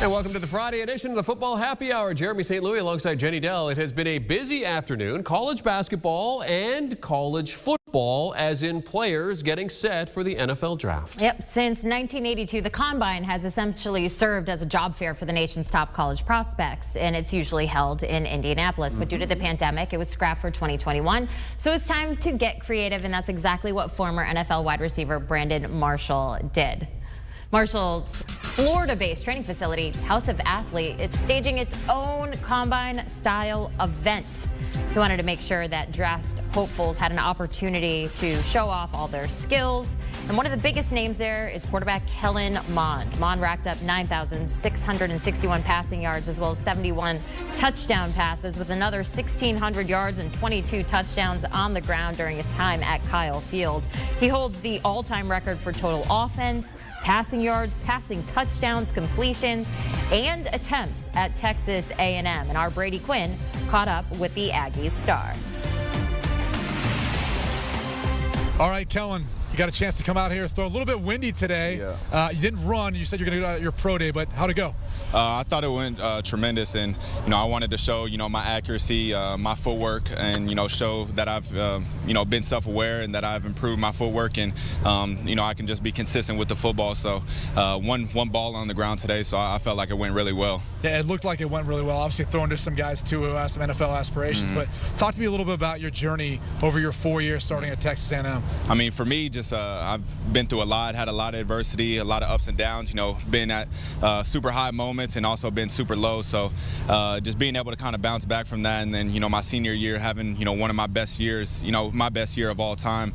And welcome to the Friday edition of the Football Happy Hour. Jeremy St. Louis alongside Jenny Dell. It has been a busy afternoon. College basketball and college football, as in players getting set for the NFL draft. Yep, since 1982, the Combine has essentially served as a job fair for the nation's top college prospects, and it's usually held in Indianapolis. But due to the pandemic, it was scrapped for 2021. So it's time to get creative, and that's exactly what former NFL wide receiver Brandon Marshall did. Marshall's Florida-based training facility, House of Athlete, it's staging its own Combine-style event. He wanted to make sure that draft hopefuls had an opportunity to show off all their skills. And one of the biggest names there is quarterback Kellen Mond. Mond racked up 9,661 passing yards as well as 71 touchdown passes with another 1,600 yards and 22 touchdowns on the ground during his time at Kyle Field. He holds the all-time record for total offense, passing yards, passing touchdowns, completions, and attempts at Texas A&M. And our Brady Quinn caught up with the Aggies star. All right, Kellen, you got a chance to come out here, throw a little bit windy today. Yeah. You didn't run. You said you're going to do your pro day, but how'd it go? I thought it went tremendous, and I wanted to show my accuracy, my footwork, and show that I've been self-aware and that I've improved my footwork, and I can just be consistent with the football. So one ball on the ground today, so I felt like it went really well. Yeah, it looked like it went really well. Obviously throwing to some guys too who have some NFL aspirations, but talk to me a little bit about your journey over your 4 years starting at Texas A&M. I mean, for me, just I've been through a lot, had a lot of adversity, a lot of ups and downs. Been at super high moments and also been super low. So just being able to kind of bounce back from that, and then my senior year having one of my best years, my best year of all time.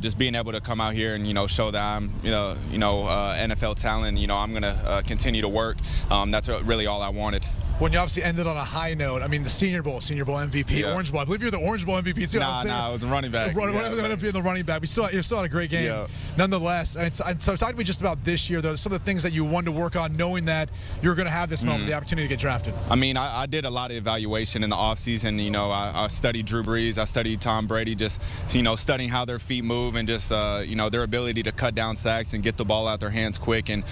Just being able to come out here and show that I'm NFL talent. I'm gonna continue to work. That's really all I wanted. When you obviously ended on a high note, I mean, the Senior Bowl MVP, yeah. Orange Bowl. I believe you're the Orange Bowl MVP too. Nah, I was a running back. Ended up being the running back. But you still had a great game. Yeah. Nonetheless, and so talk to me just about this year, though. Some of the things that you wanted to work on, knowing that you were going to have this moment, the opportunity to get drafted. I mean, I did a lot of evaluation in the offseason. I studied Drew Brees. I studied Tom Brady, just, studying how their feet move and just, their ability to cut down sacks and get the ball out their hands quick. And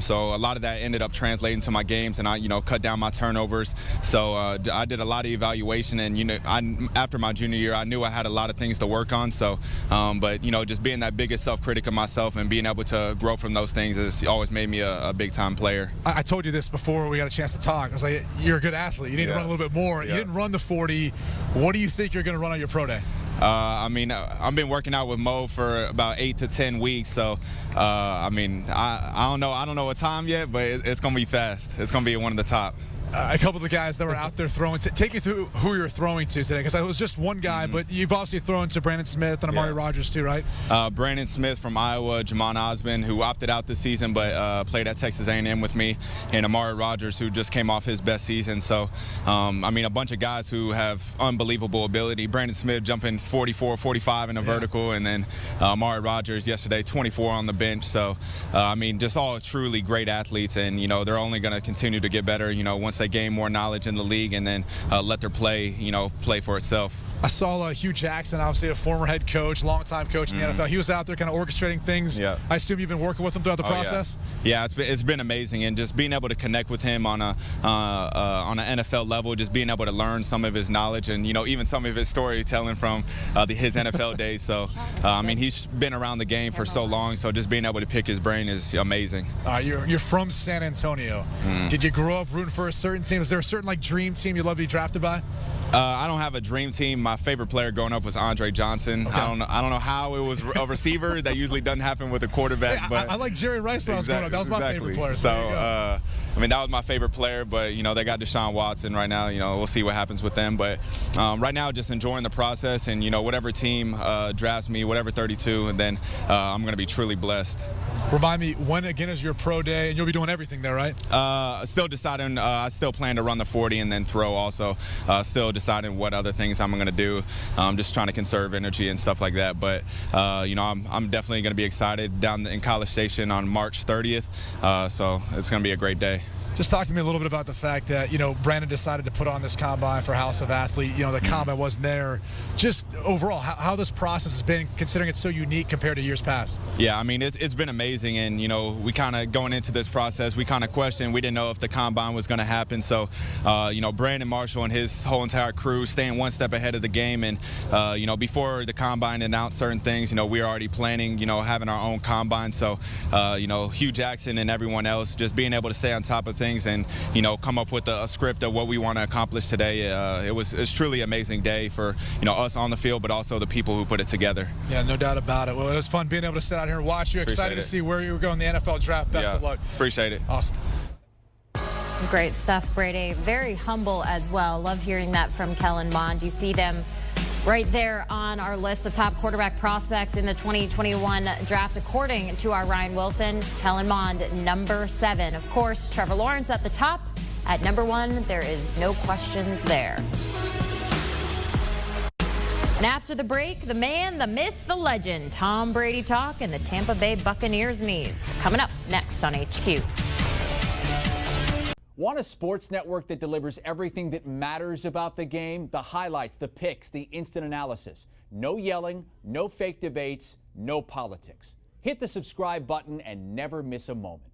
so a lot of that ended up translating to my games, and I, cut down my turnovers. So I did a lot of evaluation, and after my junior year, I knew I had a lot of things to work on. So, but just being that biggest self-critic of myself and being able to grow from those things has always made me a big-time player. I told you this before we got a chance to talk. I was like, you're a good athlete. You need to run a little bit more. You didn't run the 40. What do you think you're going to run on your pro day? I mean, I've been working out with Mo for about 8 to 10 weeks, so I mean, I don't know what time yet, but it's going to be fast. It's going to be one of the top. A couple of the guys that were out there throwing. Take me through who you're throwing to today, because it was just one guy, but you've obviously thrown to Brandon Smith and Amari Rogers too, right? Brandon Smith from Iowa, Jamon Osmond, who opted out this season but played at Texas A&M with me, and Amari Rogers, who just came off his best season. So, I mean, a bunch of guys who have unbelievable ability. Brandon Smith jumping 44, 45 in a vertical, and then Amari Rogers yesterday 24 on the bench. So, I mean, just all truly great athletes, and they're only going to continue to get better. Once they gain more knowledge in the league, and then let their play, play for itself. I saw Hugh Jackson, obviously a former head coach, longtime coach in the NFL. He was out there kind of orchestrating things. Yeah. I assume you've been working with him throughout the process? Yeah, it's been amazing, and just being able to connect with him on an NFL level, just being able to learn some of his knowledge and, even some of his storytelling from his NFL days. So, I mean, he's been around the game for so long, so just being able to pick his brain is amazing. You're from San Antonio. Did you grow up rooting for a certain team? Is there a certain dream team you'd love to be drafted by? I don't have a dream team. My favorite player growing up was Andre Johnson. Okay. I don't know how it was a receiver. That usually doesn't happen with a quarterback. Hey, but I like Jerry Rice when I was growing up. That was my favorite player. So, I mean, that was my favorite player. But they got Deshaun Watson right now. We'll see what happens with them. But right now, just enjoying the process, and whatever team drafts me, whatever 32, and then I'm going to be truly blessed. Remind me, when again is your pro day? And you'll be doing everything there, right? Still deciding. I still plan to run the 40 and then throw also. Still deciding what other things I'm going to do. Just trying to conserve energy and stuff like that. But, I'm definitely going to be excited down in College Station on March 30th. So it's going to be a great day. Just talk to me a little bit about the fact that, Brandon decided to put on this combine for House of Athlete. The combine wasn't there. Just overall, how this process has been, considering it's so unique compared to years past. Yeah, I mean, it's been amazing. And, we kind of going into this process, we kind of questioned. We didn't know if the combine was going to happen. So, Brandon Marshall and his whole entire crew staying one step ahead of the game. And, before the combine announced certain things, we were already planning, having our own combine. So, Hugh Jackson and everyone else just being able to stay on top of things and, come up with a script of what we want to accomplish today. It's truly an amazing day for, us on the field, but also the people who put it together. Yeah, no doubt about it. Well, it was fun being able to sit out here and watch you. Excited to see where you were going in the NFL draft. Best of luck. Appreciate it. Awesome. Great stuff, Brady. Very humble as well. Love hearing that from Kellen Mond. You see them right there on our list of top quarterback prospects in the 2021 draft, according to our Ryan Wilson. Kellen Mond, number 7. Of course, Trevor Lawrence at the top. At number 1, there is no questions there. And after the break, the man, the myth, the legend, Tom Brady talk and the Tampa Bay Buccaneers needs. Coming up next on HQ. Want a sports network that delivers everything that matters about the game? The highlights, the picks, the instant analysis. No yelling, no fake debates, no politics. Hit the subscribe button and never miss a moment.